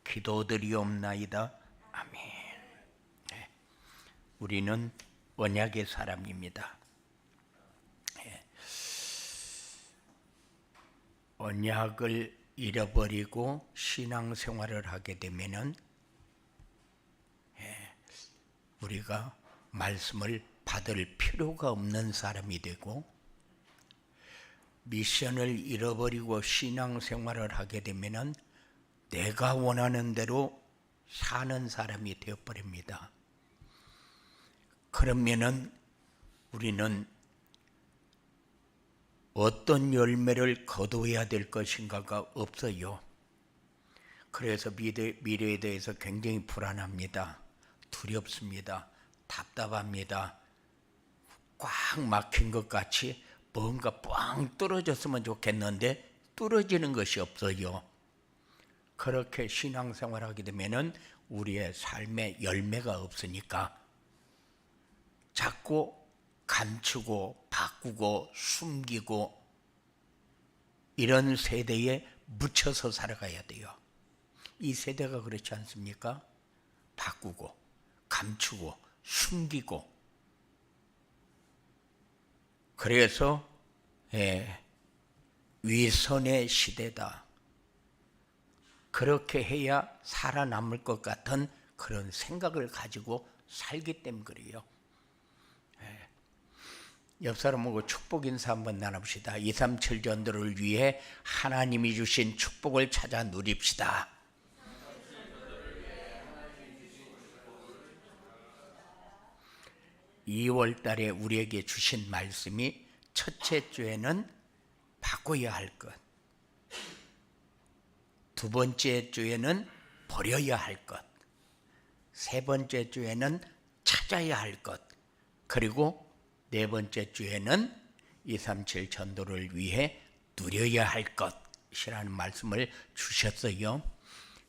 기도드리옵나이다. 아멘. 네. 우리는 언약의 사람입니다. 네. 언약을 잃어버리고 신앙생활을 하게 되면은 우리가 말씀을 받을 필요가 없는 사람이 되고, 미션을 잃어버리고 신앙생활을 하게 되면은 내가 원하는 대로 사는 사람이 되어버립니다. 그러면은 우리는 어떤 열매를 거두어야 될 것인가가 없어요. 그래서 미래에 대해서 굉장히 불안합니다. 두렵습니다. 답답합니다. 꽉 막힌 것 같이 뭔가 뻥 뚫어졌으면 좋겠는데 뚫어지는 것이 없어요. 그렇게 신앙생활하게 되면은 우리의 삶에 열매가 없으니까 자꾸 감추고 바꾸고 숨기고 이런 세대에 묻혀서 살아가야 돼요. 이 세대가 그렇지 않습니까? 바꾸고 감추고 숨기고. 그래서 위선의 시대다. 그렇게 해야 살아남을 것 같은 그런 생각을 가지고 살기 때문에 그래요. 옆 사람하고 축복 인사 한번 나눠봅시다. 237 전도를 위해 하나님이 주신 축복을 찾아 누립시다. 2월 달에 우리에게 주신 말씀이 첫째 주에는 바꿔야 할 것, 두 번째 주에는 버려야 할 것, 세 번째 주에는 찾아야 할 것, 그리고 네 번째 주에는 237 전도를 위해 누려야 할 것이라는 말씀을 주셨어요.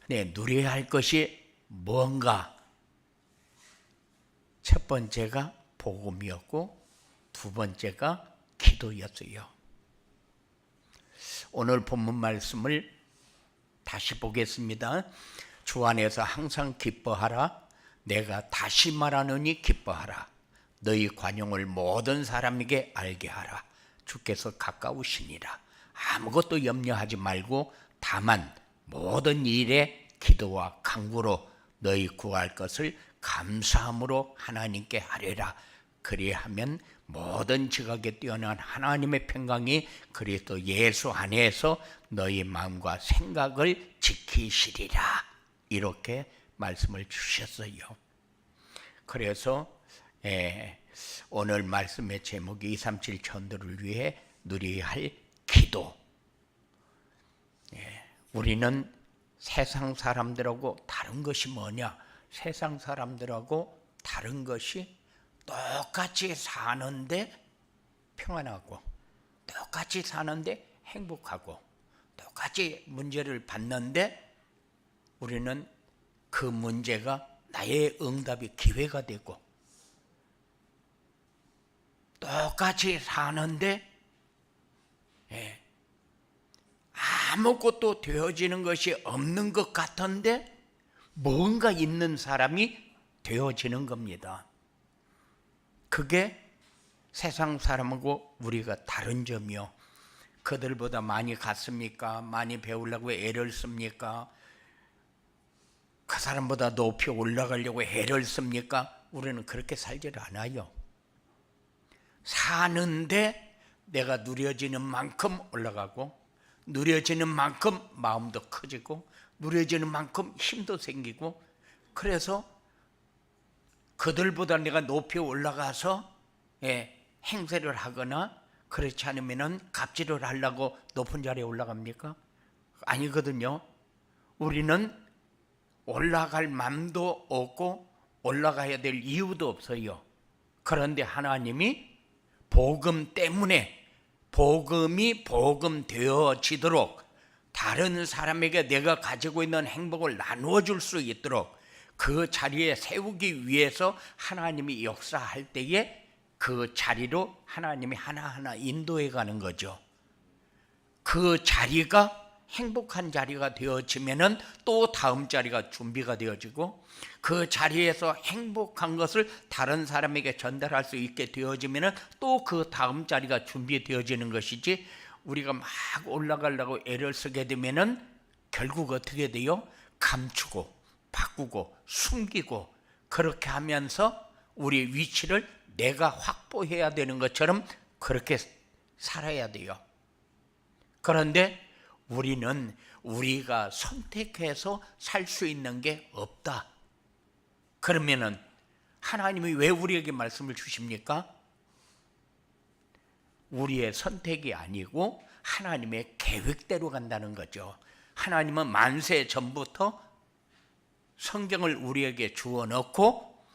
네, 누려야 할 것이 뭔가? 첫 번째가 복음이었고 두 번째가 기도였어요. 오늘 본문 말씀을 다시 보겠습니다. 주 안에서 항상 기뻐하라. 내가 다시 말하노니 기뻐하라. 너희 관용을 모든 사람에게 알게 하라. 주께서 가까우시니라. 아무것도 염려하지 말고 다만 모든 일에 기도와 간구로 너희 구할 것을 감사함으로 하나님께 하리라. 그리하면 모든 지각에 뛰어난 하나님의 평강이 그리스도 예수 안에서 너희 마음과 생각을 지키시리라. 이렇게 말씀을 주셨어요. 그래서 오늘 말씀의 제목이 237 전도를 위해 누려야 할 기도. 우리는 세상 사람들하고 다른 것이 뭐냐? 세상 사람들하고 다른 것이 똑같이 사는데 평안하고, 똑같이 사는데 행복하고, 똑같이 문제를 받는데 우리는 그 문제가 나의 응답의 기회가 되고, 똑같이 사는데 아무것도 되어지는 것이 없는 것 같은데 뭔가 있는 사람이 되어지는 겁니다. 그게 세상 사람하고 우리가 다른 점이요. 그들보다 많이 갔습니까? 많이 배우려고 애를 씁니까? 그 사람보다 높이 올라가려고 애를 씁니까? 우리는 그렇게 살지를 않아요. 사는데 내가 누려지는 만큼 올라가고, 누려지는 만큼 마음도 커지고, 누려지는 만큼 힘도 생기고, 그래서 그들보다 내가 높이 올라가서 행세를 하거나 그렇지 않으면 갑질을 하려고 높은 자리에 올라갑니까? 아니거든요. 우리는 올라갈 마음도 없고 올라가야 될 이유도 없어요. 그런데 하나님이 복음 때문에 복음이 복음 되어지도록, 다른 사람에게 내가 가지고 있는 행복을 나누어 줄 수 있도록 그 자리에 세우기 위해서 하나님이 역사할 때에 그 자리로 하나님이 하나하나 인도해 가는 거죠. 그 자리가 행복한 자리가 되어지면은 또 다음 자리가 준비가 되어지고, 그 자리에서 행복한 것을 다른 사람에게 전달할 수 있게 되어지면은 또 그 다음 자리가 준비되어지는 것이지, 우리가 막 올라가려고 애를 쓰게 되면은 결국 어떻게 돼요? 감추고 바꾸고 숨기고 그렇게 하면서 우리 위치를 내가 확보해야 되는 것처럼 그렇게 살아야 돼요. 그런데 우리는 우리가 선택해서 살 수 있는 게 없다. 그러면은 하나님이 왜 우리에게 말씀을 주십니까? 우리의 선택이 아니고 하나님의 계획대로 간다는 거죠. 하나님은 만세 전부터 성경을 우리에게 주어 넣고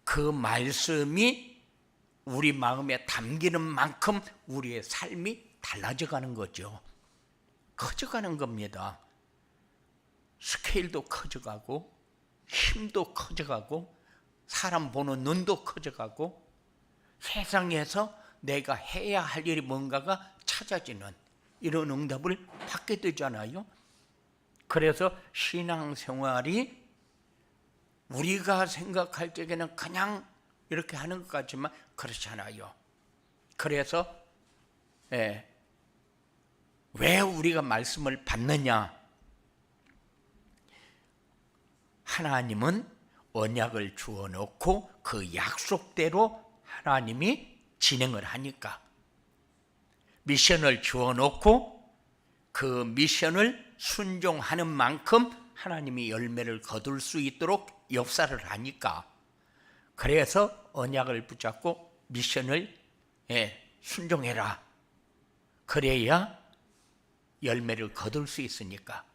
그 말씀이 우리 마음에 담기는 만큼 우리의 삶이 달라져 가는 거죠. 커져가는 겁니다. 스케일도 커져가고 힘도 커져가고 사람 보는 눈도 커져가고 세상에서 내가 해야 할 일이 뭔가가 찾아지는 이런 응답을 받게 되잖아요. 그래서 신앙생활이 우리가 생각할 적에는 그냥 이렇게 하는 것 같지만 그렇잖아요. 그래서 왜 우리가 말씀을 받느냐? 하나님은 언약을 주어 놓고 그 약속대로 하나님이 진행을 하니까, 미션을 주어 놓고 그 미션을 순종하는 만큼 하나님이 열매를 거둘 수 있도록 역사를 하니까, 그래서 언약을 붙잡고 미션을 순종해라. 그래야 열매를 거둘 수 있으니까.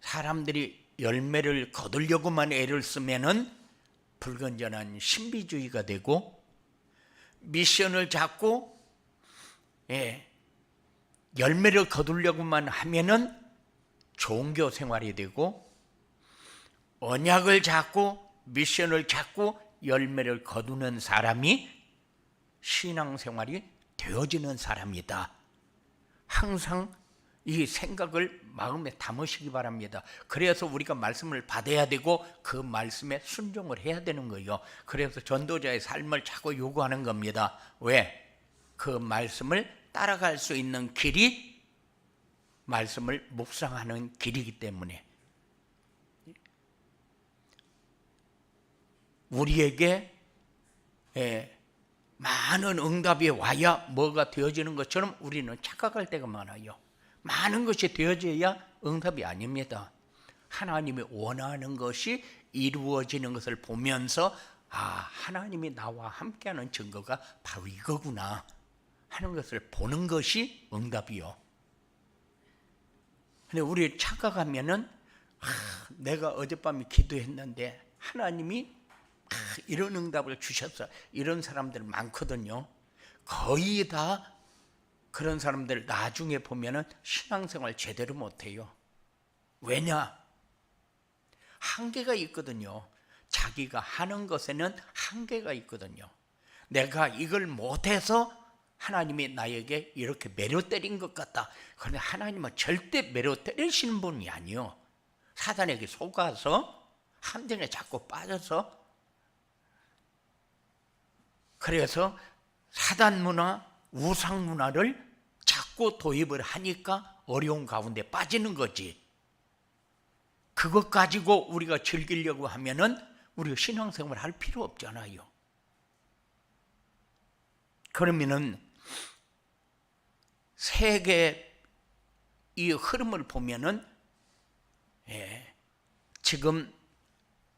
사람들이 열매를 거두려고만 애를 쓰면은 불건전한 신비주의가 되고, 미션을 잡고 열매를 거두려고만 하면은 종교 생활이 되고, 언약을 잡고 미션을 잡고 열매를 거두는 사람이 신앙생활이 되어지는 사람이다. 항상 이 생각을 마음에 담으시기 바랍니다. 그래서 우리가 말씀을 받아야 되고 그 말씀에 순종을 해야 되는 거예요. 그래서 전도자의 삶을 자꾸 요구하는 겁니다. 왜? 그 말씀을 따라갈 수 있는 길이 말씀을 묵상하는 길이기 때문에. 우리에게 많은 응답이 와야 뭐가 되어지는 것처럼 우리는 착각할 때가 많아요. 많은 것이 되어져야 응답이 아닙니다. 하나님이 원하는 것이 이루어지는 것을 보면서 하나님이 나와 함께하는 증거가 바로 이거구나 하는 것을 보는 것이 응답이요. 근데 우리 착각하면은 내가 어젯밤에 기도했는데 하나님이 이런 응답을 주셨어. 이런 사람들 많거든요. 거의 다 그런 사람들 나중에 보면은 신앙생활 제대로 못해요. 왜냐? 한계가 있거든요. 자기가 하는 것에는 한계가 있거든요. 내가 이걸 못해서 하나님이 나에게 이렇게 매료 때린 것 같다. 그런데 하나님은 절대 매료 때리시는 분이 아니요. 사단에게 속아서 함정에 자꾸 빠져서, 그래서 사단 문화, 우상 문화를 자꾸 도입을 하니까 어려운 가운데 빠지는 거지. 그것 가지고 우리가 즐기려고 하면은 우리가 신앙생활 할 필요 없잖아요. 그러면은 세계 이 흐름을 보면은 지금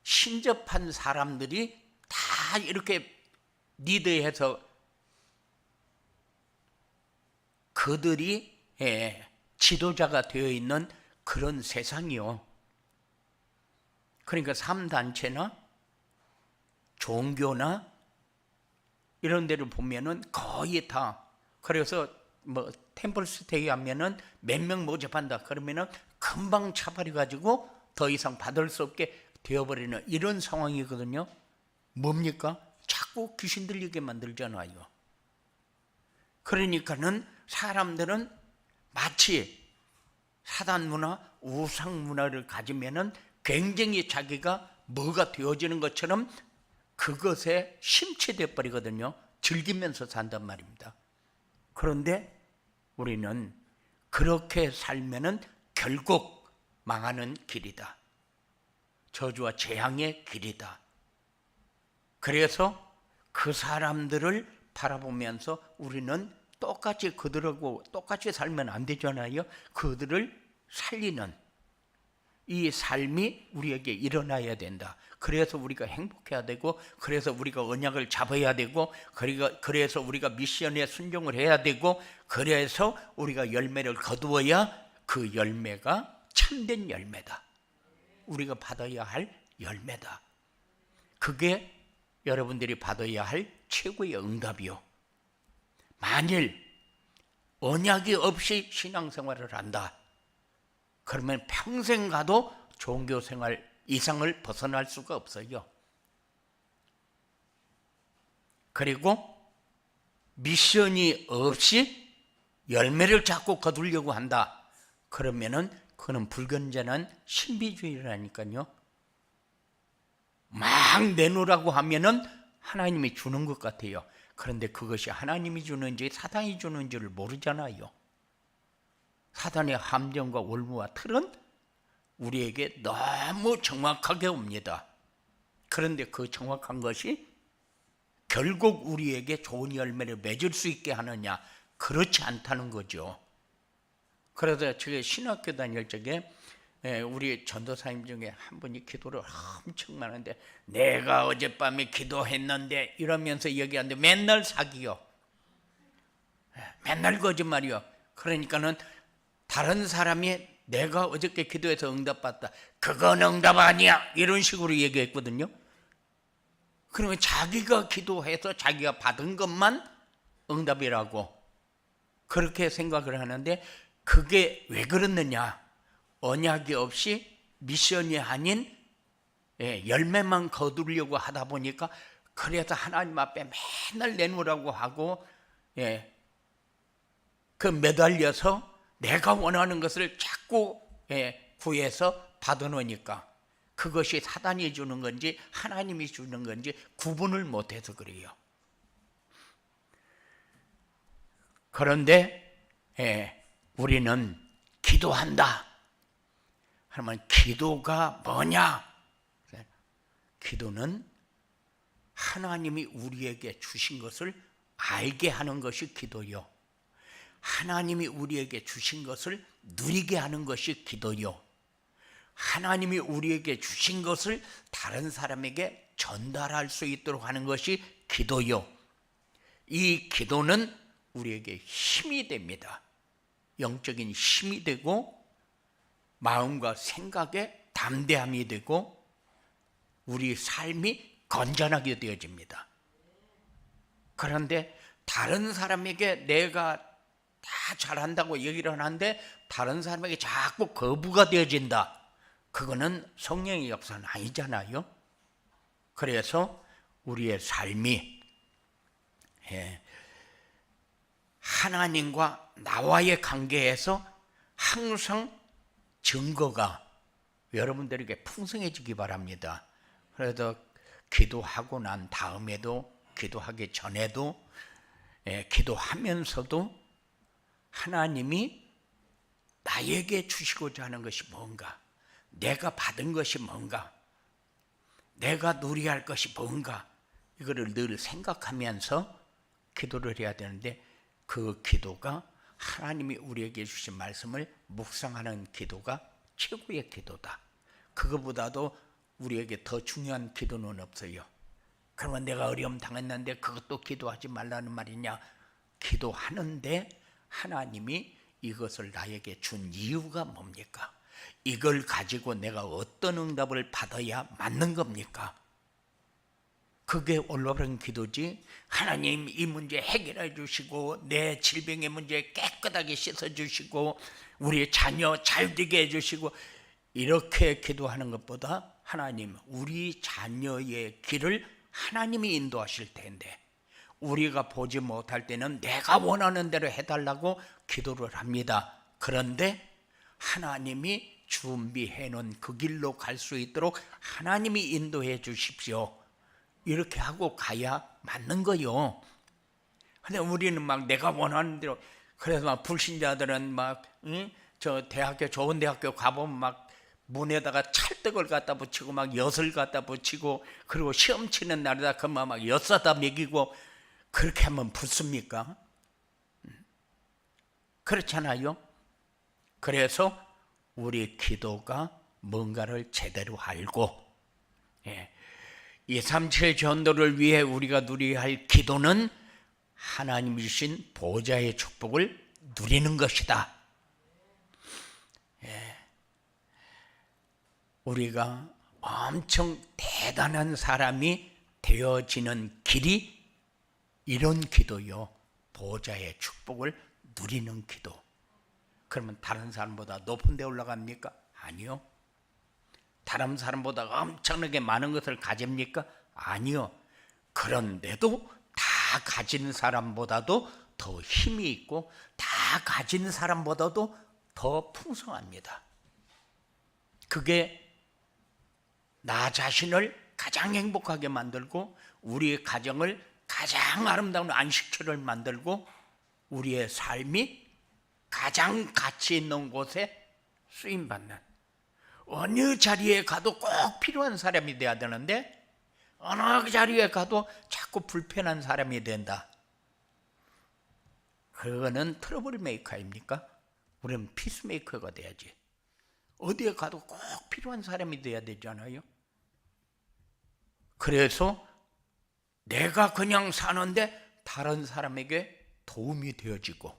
신접한 사람들이 다 이렇게 리드해서 그들이 지도자가 되어 있는 그런 세상이요. 그러니까 3단체나 종교나 이런 데를 보면은 거의 다, 그래서 뭐 템플스테이 하면은 몇 명 모집한다 그러면은 금방 차버려 가지고 더 이상 받을 수 없게 되어버리는 이런 상황이거든요. 뭡니까? 자꾸 귀신 들리게 만들잖아요. 그러니까는 사람들은 마치 사단 문화, 우상 문화를 가지면은 굉장히 자기가 뭐가 되어지는 것처럼 그것에 심취돼 버리거든요. 즐기면서 산단 말입니다. 그런데 우리는 그렇게 살면은 결국 망하는 길이다. 저주와 재앙의 길이다. 그래서 그 사람들을 바라보면서 우리는 똑같이 그들하고 똑같이 살면 안 되잖아요. 그들을 살리는 이 삶이 우리에게 일어나야 된다. 그래서 우리가 행복해야 되고, 그래서 우리가 언약을 잡아야 되고, 그래서 우리가 미션에 순종을 해야 되고, 그래서 우리가 열매를 거두어야 그 열매가 참된 열매다. 우리가 받아야 할 열매다. 그게 여러분들이 받아야 할 최고의 응답이요. 만일 언약이 없이 신앙생활을 한다, 그러면 평생 가도 종교생활 이상을 벗어날 수가 없어요. 그리고 미션이 없이 열매를 자꾸 거두려고 한다, 그러면은 그는 불건전한 신비주의라니까요. 막 내놓으라고 하면은 하나님이 주는 것 같아요. 그런데 그것이 하나님이 주는지 사단이 주는지를 모르잖아요. 사단의 함정과 올무와 틀은 우리에게 너무 정확하게 옵니다. 그런데 그 정확한 것이 결국 우리에게 좋은 열매를 맺을 수 있게 하느냐? 그렇지 않다는 거죠. 그래서 제가 신학교 다닐 적에 우리 전도사님 중에 한 분이 기도를 엄청 많은데, 내가 어젯밤에 기도했는데 이러면서 얘기하는데 맨날 사기요. 맨날 거짓말이요. 그러니까는 다른 사람이 내가 어저께 기도해서 응답받다, 그건 응답 아니야, 이런 식으로 얘기했거든요. 그러면 자기가 기도해서 자기가 받은 것만 응답이라고 그렇게 생각을 하는데, 그게 왜 그렇느냐? 언약이 없이 미션이 아닌 열매만 거두려고 하다 보니까, 그래서 하나님 앞에 맨날 내놓으라고 하고 그 매달려서 내가 원하는 것을 자꾸 구해서 받아놓으니까 그것이 사단이 주는 건지 하나님이 주는 건지 구분을 못해서 그래요. 그런데 우리는 기도한다 그러면 기도가 뭐냐? 기도는 하나님이 우리에게 주신 것을 알게 하는 것이 기도요. 하나님이 우리에게 주신 것을 누리게 하는 것이 기도요. 하나님이 우리에게 주신 것을 다른 사람에게 전달할 수 있도록 하는 것이 기도요. 이 기도는 우리에게 힘이 됩니다. 영적인 힘이 되고 마음과 생각에 담대함이 되고 우리 삶이 건전하게 되어집니다. 그런데 다른 사람에게 내가 다 잘한다고 얘기를 하는데 다른 사람에게 자꾸 거부가 되어진다. 그거는 성령의 역사는 아니잖아요. 그래서 우리의 삶이 하나님과 나와의 관계에서 항상 증거가 여러분들에게 풍성해지기 바랍니다. 그래서 기도하고 난 다음에도, 기도하기 전에도, 기도하면서도 하나님이 나에게 주시고자 하는 것이 뭔가, 내가 받은 것이 뭔가, 내가 누려야 할 것이 뭔가, 이거를 늘 생각하면서 기도를 해야 되는데, 그 기도가 하나님이 우리에게 주신 말씀을 묵상하는 기도가 최고의 기도다. 그거보다도 우리에게 더 중요한 기도는 없어요. 그러면 내가 어려움 당했는데 그것도 기도하지 말라는 말이냐? 기도하는데 하나님이 이것을 나에게 준 이유가 뭡니까? 이걸 가지고 내가 어떤 응답을 받아야 맞는 겁니까? 그게 올바른 기도지. 하나님 이 문제 해결해 주시고 내 질병의 문제 깨끗하게 씻어 주시고 우리 자녀 잘 되게 해 주시고 이렇게 기도하는 것보다 하나님 우리 자녀의 길을 하나님이 인도하실 텐데 우리가 보지 못할 때는 내가 원하는 대로 해달라고 기도를 합니다. 그런데 하나님이 준비해 놓은 그 길로 갈 수 있도록 하나님이 인도해 주십시오. 이렇게 하고 가야 맞는 거요. 근데 우리는 막 내가 원하는 대로, 그래서 막 불신자들은 막 저 대학교, 좋은 대학교 가보면 막 문에다가 찰떡을 갖다 붙이고 막 엿을 갖다 붙이고, 그리고 시험 치는 날이다 그러면 막 엿사다 먹이고, 그렇게 하면 붙습니까? 그렇잖아요. 그래서 우리 기도가 뭔가를 제대로 알고, 237 전도를 위해 우리가 누려야 할 기도는 하나님이 주신 보좌의 축복을 누리는 것이다. 우리가 엄청 대단한 사람이 되어지는 길이 이런 기도요. 보좌의 축복을 누리는 기도. 그러면 다른 사람보다 높은 데 올라갑니까? 아니요. 다른 사람보다 엄청나게 많은 것을 가집니까? 아니요. 그런데도 다 가진 사람보다도 더 힘이 있고 다 가진 사람보다도 더 풍성합니다. 그게 나 자신을 가장 행복하게 만들고 우리의 가정을 가장 아름다운 안식처를 만들고 우리의 삶이 가장 가치 있는 곳에 쓰임받는, 어느 자리에 가도 꼭 필요한 사람이 돼야 되는데 어느 자리에 가도 자꾸 불편한 사람이 된다. 그거는 트러블 메이커입니까? 우리는 피스메이커가 돼야지. 어디에 가도 꼭 필요한 사람이 돼야 되잖아요. 그래서 내가 그냥 사는데 다른 사람에게 도움이 되어지고,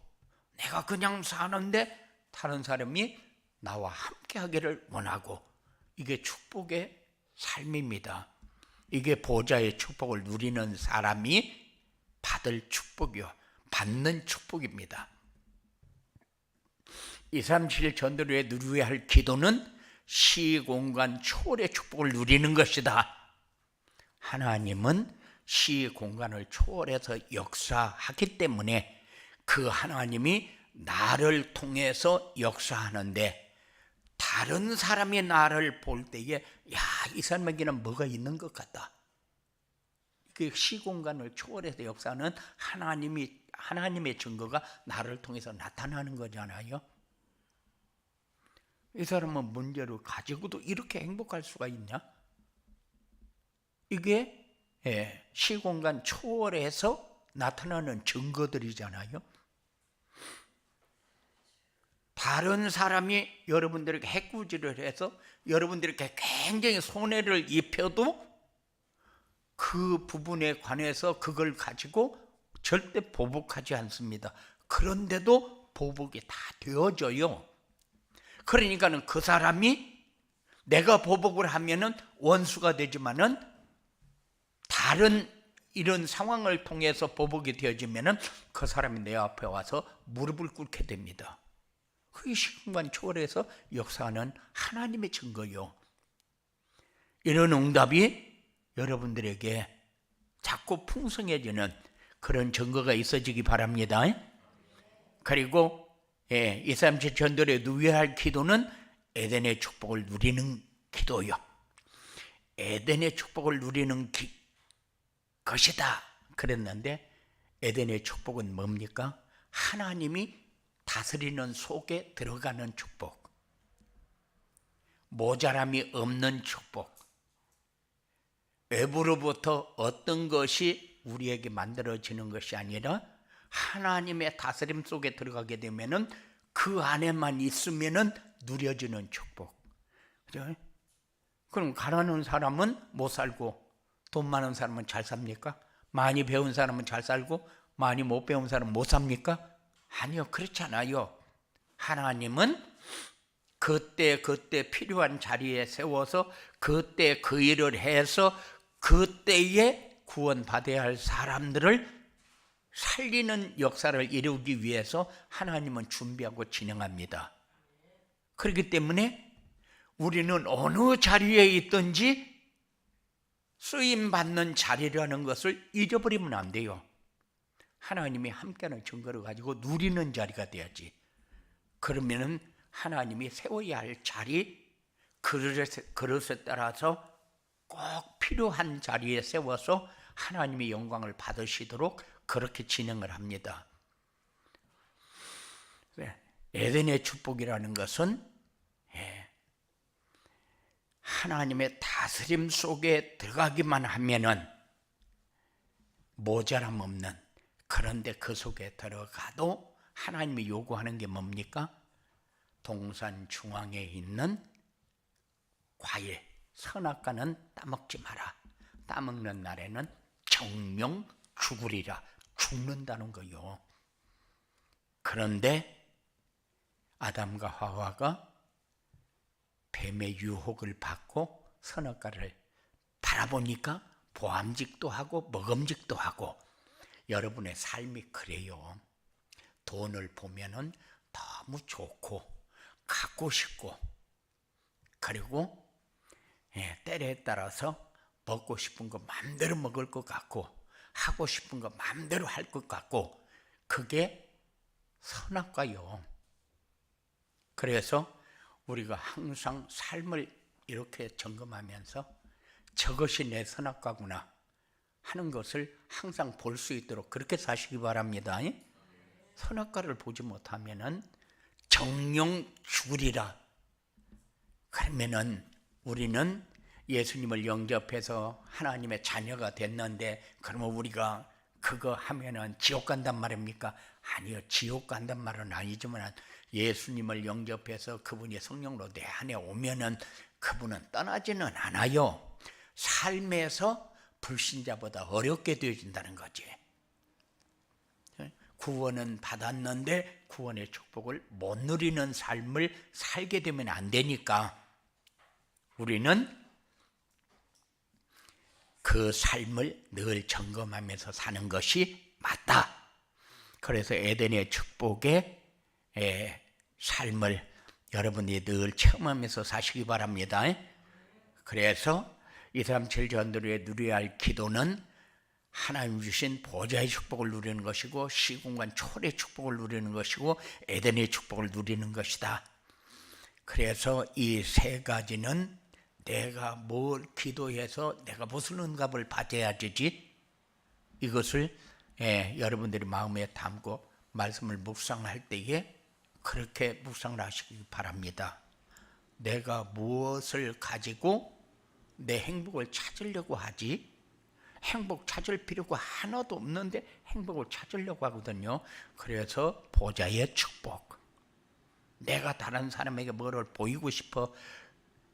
내가 그냥 사는데 다른 사람이 나와 함께 하기를 원하고, 이게 축복의 삶입니다. 이게 보좌의 축복을 누리는 사람이 받을 축복이요, 받는 축복입니다. 237 전도를 위해 누려야 할 기도는 시공간 초월의 축복을 누리는 것이다. 하나님은 시공간을 초월해서 역사하기 때문에 그 하나님이 나를 통해서 역사하는데, 다른 사람이 나를 볼 때에 야, 이 사람에게는 뭐가 있는 것 같다. 그 시공간을 초월해서 역사하는 하나님의 증거가 나를 통해서 나타나는 거잖아요. 이 사람은 문제를 가지고도 이렇게 행복할 수가 있냐? 이게 시공간 초월해서 나타나는 증거들이잖아요. 다른 사람이 여러분들에게 해꾸지를 해서 여러분들에게 굉장히 손해를 입혀도 그 부분에 관해서 그걸 가지고 절대 보복하지 않습니다. 그런데도 보복이 다 되어져요. 그러니까는 그 사람이 내가 보복을 하면은 원수가 되지만은 다른 이런 상황을 통해서 보복이 되어지면은 그 사람이 내 앞에 와서 무릎을 꿇게 됩니다. 그게 시공간 초월해서 역사하는 하나님의 증거요. 이런 응답이 여러분들에게 자꾸 풍성해지는 그런 증거가 있어지기 바랍니다. 그리고 237 전도에 누려야 할 기도는 에덴의 축복을 누리는 기도요. 에덴의 축복을 누리는 것이다 그랬는데, 에덴의 축복은 뭡니까? 하나님이 다스리는 속에 들어가는 축복, 모자람이 없는 축복, 외부로부터 어떤 것이 우리에게 만들어지는 것이 아니라 하나님의 다스림 속에 들어가게 되면은 그 안에만 있으면은 누려지는 축복. 그죠? 그럼 가난한 사람은 못 살고 돈 많은 사람은 잘 삽니까? 많이 배운 사람은 잘 살고 많이 못 배운 사람은 못 삽니까? 아니요, 그렇잖아요. 하나님은 그때 필요한 자리에 세워서 그때 그 일을 해서 그때에 구원받아야 할 사람들을 살리는 역사를 이루기 위해서 하나님은 준비하고 진행합니다. 그렇기 때문에 우리는 어느 자리에 있든지 쓰임받는 자리라는 것을 잊어버리면 안 돼요. 하나님이 함께하는 증거를 가지고 누리는 자리가 돼야지. 그러면은 하나님이 세워야 할 자리, 그릇에 따라서 꼭 필요한 자리에 세워서 하나님의 영광을 받으시도록 그렇게 진행을 합니다. 에덴의 축복이라는 것은 하나님의 다스림 속에 들어가기만 하면은 모자람 없는, 그런데 그 속에 들어가도 하나님이 요구하는 게 뭡니까? 동산 중앙에 있는 과일, 선악과는 따먹지 마라. 따먹는 날에는 정령 죽으리라. 죽는다는 거요. 그런데 아담과 하와가 뱀의 유혹을 받고 선악과를 바라보니까 보암직도 하고 먹음직도 하고, 여러분의 삶이 그래요. 돈을 보면은 너무 좋고 갖고 싶고, 그리고 때에 따라서 먹고 싶은 거 마음대로 먹을 것 같고 하고 싶은 거 마음대로 할 것 같고, 그게 선악과요. 그래서 우리가 항상 삶을 이렇게 점검하면서 저것이 내 선악과구나 하는 것을 항상 볼 수 있도록 그렇게 사시기 바랍니다. 선악과를 보지 못하면은 정령 죽으리라. 그러면은 우리는 예수님을 영접해서 하나님의 자녀가 됐는데, 그러면 우리가 그거 하면은 지옥 간단 말입니까? 아니요, 지옥 간단 말은 아니지만 예수님을 영접해서 그분이 성령으로 내 안에 오면은 그분은 떠나지는 않아요. 삶에서 불신자보다 어렵게 되어진다는 거지. 구원은 받았는데 구원의 축복을 못 누리는 삶을 살게 되면 안 되니까 우리는 그 삶을 늘 점검하면서 사는 것이 맞다. 그래서 에덴의 축복의 삶을 여러분이 늘 체험하면서 사시기 바랍니다. 그래서 237 전도에 누려야 할 기도는 하나님 주신 보좌의 축복을 누리는 것이고, 시공간 초월의 축복을 누리는 것이고, 에덴의 축복을 누리는 것이다. 그래서 이 세 가지는 내가 뭘 기도해서 내가 무슨 응답을 받아야 되지? 이것을 여러분들이 마음에 담고 말씀을 묵상할 때에 그렇게 묵상을 하시기 바랍니다. 내가 무엇을 가지고 내 행복을 찾으려고 하지? 행복 찾을 필요가 하나도 없는데 행복을 찾으려고 하거든요. 그래서 보좌의 축복, 내가 다른 사람에게 뭐를 보이고 싶어,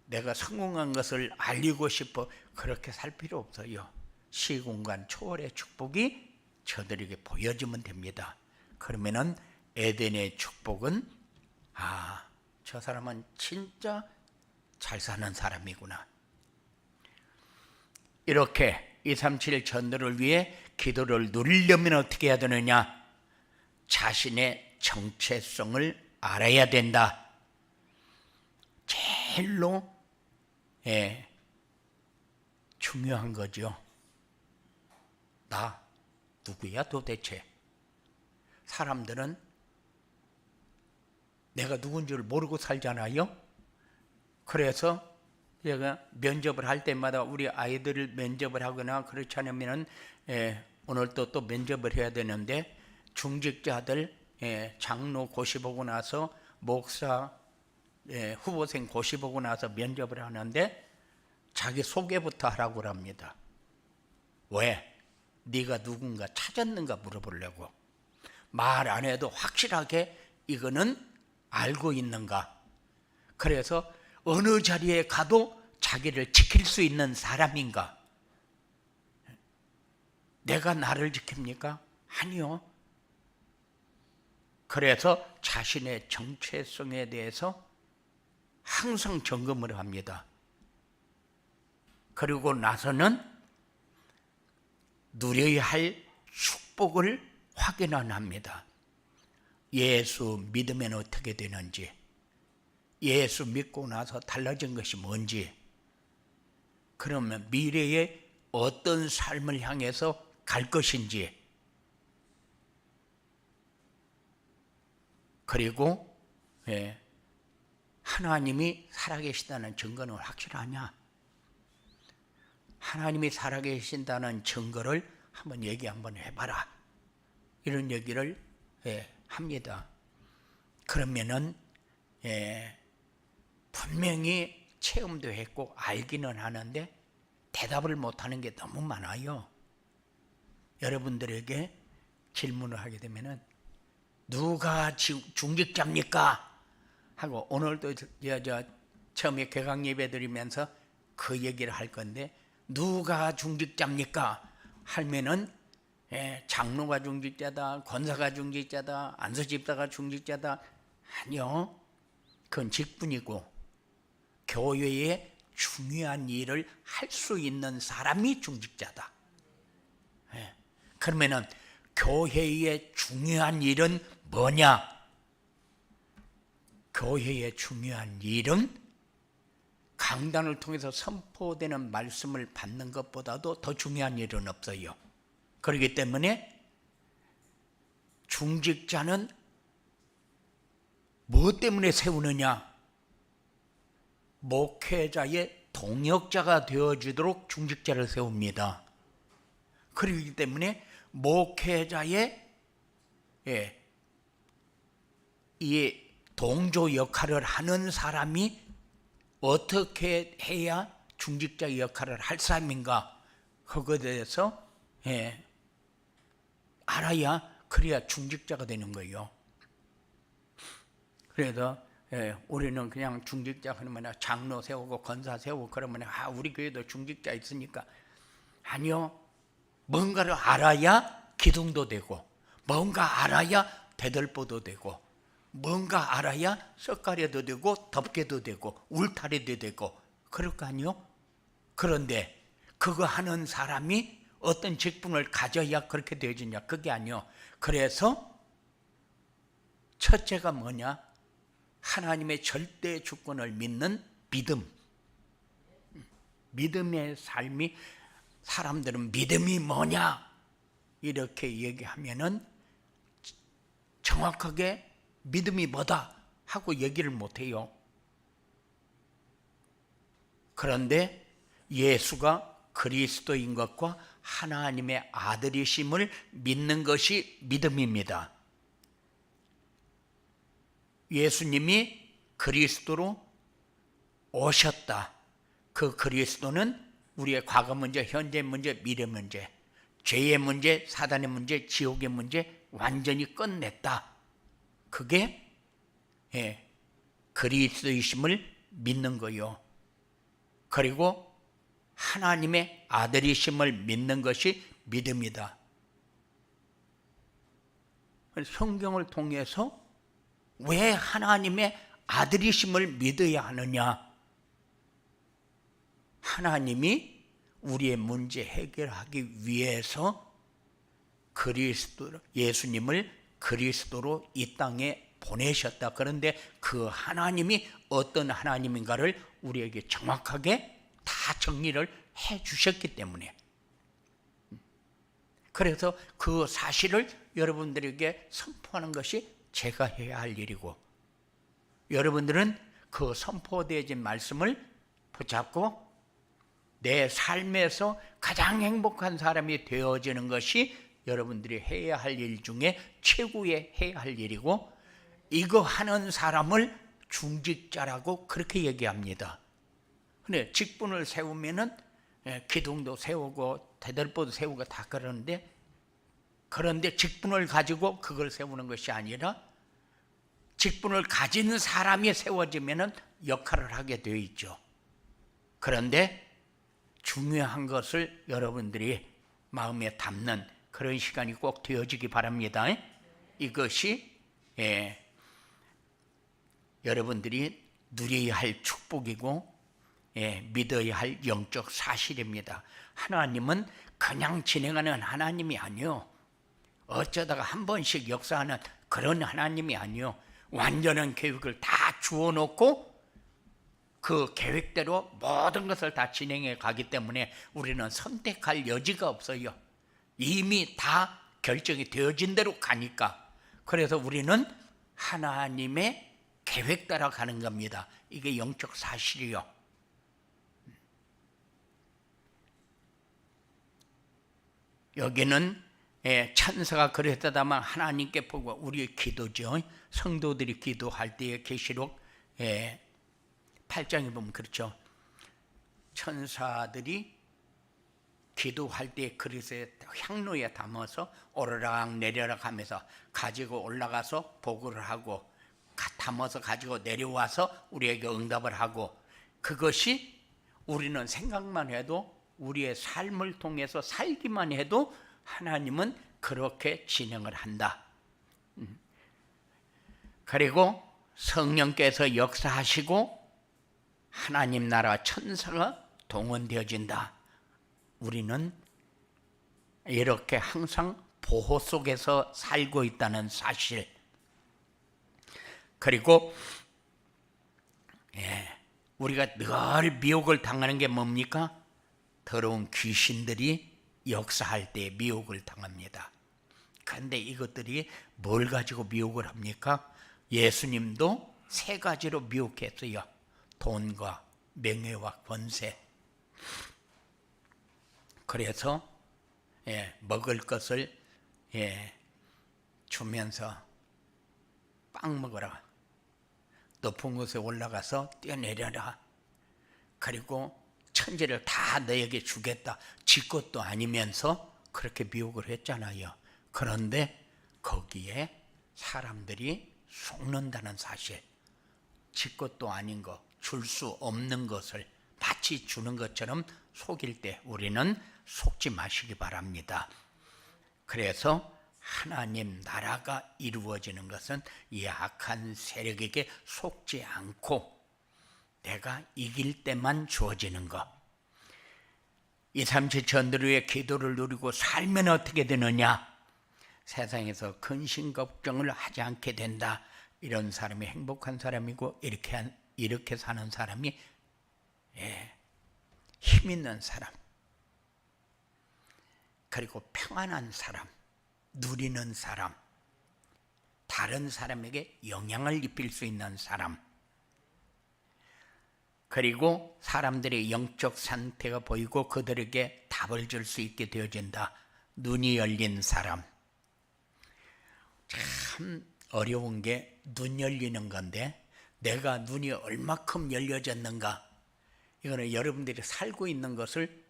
내가 성공한 것을 알리고 싶어, 그렇게 살 필요 없어요. 시공간 초월의 축복이 저들에게 보여지면 됩니다. 그러면은 에덴의 축복은 저 사람은 진짜 잘 사는 사람이구나. 이렇게 237 전도를 위해 기도를 누리려면 어떻게 해야 되느냐? 자신의 정체성을 알아야 된다. 제일로 중요한 거죠. 나 누구야 도대체? 사람들은 내가 누군지를 모르고 살잖아요. 그래서 제가 면접을 할 때마다 우리 아이들을 면접을 하거나 그렇지 않으면 오늘 또 면접을 해야 되는데, 중직자들 장로 고시 보고 나서 목사 후보생 고시 보고 나서 면접을 하는데 자기 소개부터 하라고 합니다. 왜? 네가 누군가 찾았는가 물어보려고. 말 안 해도 확실하게 이거는 알고 있는가. 그래서 어느 자리에 가도 자기를 지킬 수 있는 사람인가. 내가 나를 지킵니까? 아니요. 그래서 자신의 정체성에 대해서 항상 점검을 합니다. 그리고 나서는 누려야 할 축복을 확인합니다. 예수 믿으면 어떻게 되는지, 예수 믿고 나서 달라진 것이 뭔지, 그러면 미래에 어떤 삶을 향해서 갈 것인지, 그리고 하나님이 살아계시다는 증거는 확실하냐? 하나님이 살아계신다는 증거를 한번 얘기 한번 해봐라. 이런 얘기를 합니다. 그러면은 분명히 체험도 했고 알기는 하는데 대답을 못하는 게 너무 많아요. 여러분들에게 질문을 하게 되면은 누가 중직자입니까? 하고 오늘도 처음에 개강 예배 드리면서 그 얘기를 할 건데 누가 중직자입니까? 하면은 장로가 중직자다, 권사가 중직자다, 안수집사가 중직자다. 아니요, 그건 직분이고 교회에 중요한 일을 할 수 있는 사람이 중직자다. 그러면은 교회의 중요한 일은 뭐냐? 교회의 중요한 일은 강단을 통해서 선포되는 말씀을 받는 것보다도 더 중요한 일은 없어요. 그렇기 때문에 중직자는 무엇 때문에 세우느냐? 목회자의 동역자가 되어주도록 중직자를 세웁니다. 그렇기 때문에 목회자의 이 동조 역할을 하는 사람이 어떻게 해야 중직자 역할을 할 사람인가? 그거에 대해서 알아야 그래야 중직자가 되는 거예요. 그래서 우리는 그냥 중직자 그러면 장로 세우고 권사 세우고 그러면 우리 교회도 중직자 있으니까 아니요. 뭔가를 알아야 기둥도 되고 뭔가 알아야 대들보도 되고 뭔가 알아야 석가래도 되고 덮개도 되고 울타리도 되고 그럴 거 아니요? 그런데 그거 하는 사람이 어떤 직분을 가져야 그렇게 되어지냐? 그게 아니요. 그래서 첫째가 뭐냐? 하나님의 절대 주권을 믿는 믿음. 믿음의 삶이 사람들은 믿음이 뭐냐? 이렇게 얘기하면은 정확하게 믿음이 뭐다 하고 얘기를 못해요. 그런데 예수가 그리스도인 것과 하나님의 아들이심을 믿는 것이 믿음입니다. 예수님이 그리스도로 오셨다. 그 그리스도는 우리의 과거 문제, 현재 문제, 미래 문제, 죄의 문제, 사단의 문제, 지옥의 문제 완전히 끝냈다. 그게 그리스도이심을 믿는 거요. 그리고 하나님의 아들이심을 믿는 것이 믿음이다. 성경을 통해서 왜 하나님의 아들이심을 믿어야 하느냐? 하나님이 우리의 문제 해결하기 위해서 예수님을 그리스도로 이 땅에 보내셨다. 그런데 그 하나님이 어떤 하나님인가를 우리에게 정확하게 다 정리를 해 주셨기 때문에, 그래서 그 사실을 여러분들에게 선포하는 것이 제가 해야 할 일이고, 여러분들은 그 선포되어진 말씀을 붙잡고 내 삶에서 가장 행복한 사람이 되어지는 것이 여러분들이 해야 할 일 중에 최고의 해야 할 일이고, 이거 하는 사람을 중직자라고 그렇게 얘기합니다. 근데 직분을 세우면은 기둥도 세우고 대들보도 세우고 다 그러는데, 그런데 직분을 가지고 그걸 세우는 것이 아니라 직분을 가진 사람이 세워지면은 역할을 하게 되어 있죠. 그런데 중요한 것을 여러분들이 마음에 담는 그런 시간이 꼭 되어지기 바랍니다. 이것이 여러분들이 누려야 할 축복이고 믿어야 할 영적 사실입니다. 하나님은 그냥 진행하는 하나님이 아니요, 어쩌다가 한 번씩 역사하는 그런 하나님이 아니요, 완전한 계획을 다 주어놓고 그 계획대로 모든 것을 다 진행해 가기 때문에 우리는 선택할 여지가 없어요. 이미 다 결정이 되어진 대로 가니까. 그래서 우리는 하나님의 계획 따라 가는 겁니다. 이게 영적 사실이요. 여기는 천사가 그랬다만 하나님께 보고 우리의 기도죠. 성도들이 기도할 때의 계시록 8장에 보면 그렇죠. 천사들이 기도할 때 그릇에 향로에 담아서 오르락 내리락 하면서 가지고 올라가서 보고를 하고 담아서 가지고 내려와서 우리에게 응답을 하고, 그것이 우리는 생각만 해도 우리의 삶을 통해서 살기만 해도 하나님은 그렇게 진행을 한다. 그리고 성령께서 역사하시고 하나님 나라 천사가 동원되어진다. 우리는 이렇게 항상 보호 속에서 살고 있다는 사실. 그리고 우리가 늘 미혹을 당하는 게 뭡니까? 더러운 귀신들이 역사할 때 미혹을 당합니다. 그런데 이것들이 뭘 가지고 미혹을 합니까? 예수님도 세 가지로 미혹했어요. 돈과 명예와 권세. 그래서 먹을 것을 주면서 빵 먹어라, 높은 곳에 올라가서 뛰어내려라, 그리고 천지를 다 너에게 주겠다, 지 것도 아니면서 그렇게 미혹을 했잖아요. 그런데 거기에 사람들이 속는다는 사실, 지 것도 아닌 거, 줄 수 없는 것을 마치 주는 것처럼 속일 때 우리는 속지 마시기 바랍니다. 그래서 하나님 나라가 이루어지는 것은 이 악한 세력에게 속지 않고 내가 이길 때만 주어지는 것. 237 전도류의 기도를 누리고 살면 어떻게 되느냐? 세상에서 근심 걱정을 하지 않게 된다. 이런 사람이 행복한 사람이고, 이렇게 사는 사람이 힘 있는 사람, 그리고 평안한 사람, 누리는 사람, 다른 사람에게 영향을 입힐 수 있는 사람, 그리고 사람들의 영적 상태가 보이고 그들에게 답을 줄 수 있게 되어진다. 눈이 열린 사람. 참 어려운 게 눈 열리는 건데, 내가 눈이 얼마큼 열려졌는가, 이거는 여러분들이 살고 있는 것을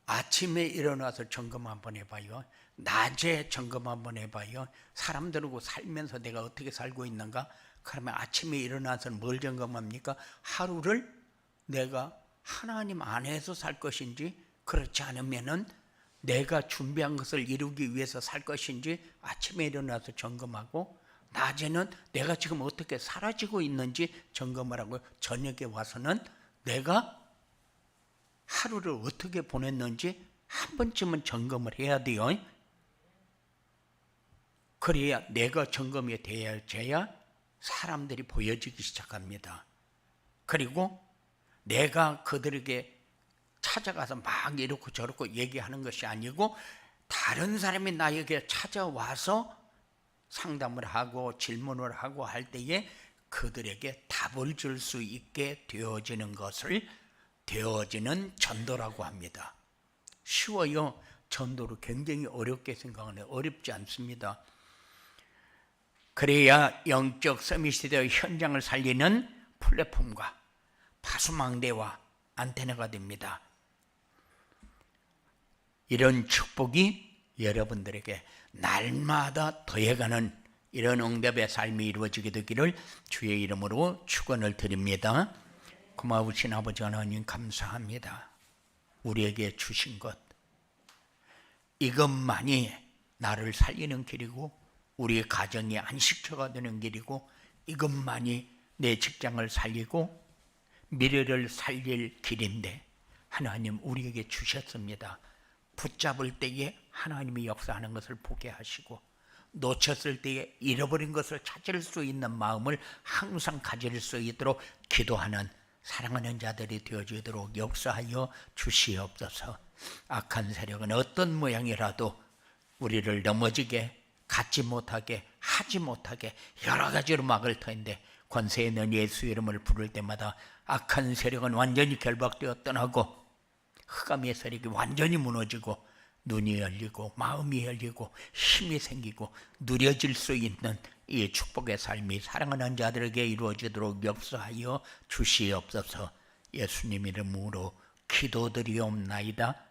아침에 일어나서 점검 한번 해봐요. 낮에 점검 한번 해봐요. 사람들하고 살면서 내가 어떻게 살고 있는가? 그러면 아침에 일어나서 뭘 점검합니까? 하루를 내가 하나님 안에서 살 것인지, 그렇지 않으면은 내가 준비한 것을 이루기 위해서 살 것인지 아침에 일어나서 점검하고, 낮에는 내가 지금 어떻게 사라지고 있는지 점검을 하고, 저녁에 와서는 내가 하루를 어떻게 보냈는지 한 번쯤은 점검을 해야 돼요. 그래야 내가 점검이 되어져야 사람들이 보여지기 시작합니다. 그리고 내가 그들에게 찾아가서 막 이렇고 저렇고 얘기하는 것이 아니고, 다른 사람이 나에게 찾아와서 상담을 하고 질문을 하고 할 때에 그들에게 답을 줄 수 있게 되어지는 것을 되어지는 전도라고 합니다. 쉬워요. 전도를 굉장히 어렵게 생각하는데 어렵지 않습니다. 그래야 영적 서밋시대의 현장을 살리는 플랫폼과 파수망대와 안테나가 됩니다. 이런 축복이 여러분들에게 날마다 더해가는 이런 응답의 삶이 이루어지게 되기를 주의 이름으로 축원을 드립니다. 고마우신 아버지 하나님 감사합니다. 우리에게 주신 것, 이것만이 나를 살리는 길이고 우리의 가정이 안식처가 되는 길이고, 이것만이 내 직장을 살리고 미래를 살릴 길인데 하나님 우리에게 주셨습니다. 붙잡을 때에 하나님이 역사하는 것을 보게 하시고, 놓쳤을 때에 잃어버린 것을 찾을 수 있는 마음을 항상 가질 수 있도록 기도하는 사랑하는 자들이 되어지도록 역사하여 주시옵소서. 악한 세력은 어떤 모양이라도 우리를 넘어지게, 갖지 못하게, 하지 못하게 여러 가지로 막을 터인데, 권세 있는 예수 이름을 부를 때마다 악한 세력은 완전히 결박되어 떠나고 흑암의 세력이 완전히 무너지고 눈이 열리고 마음이 열리고 힘이 생기고 누려질 수 있는 이 축복의 삶이 사랑하는 자들에게 이루어지도록 역사하여 주시옵소서. 예수님 이름으로 기도드리옵나이다.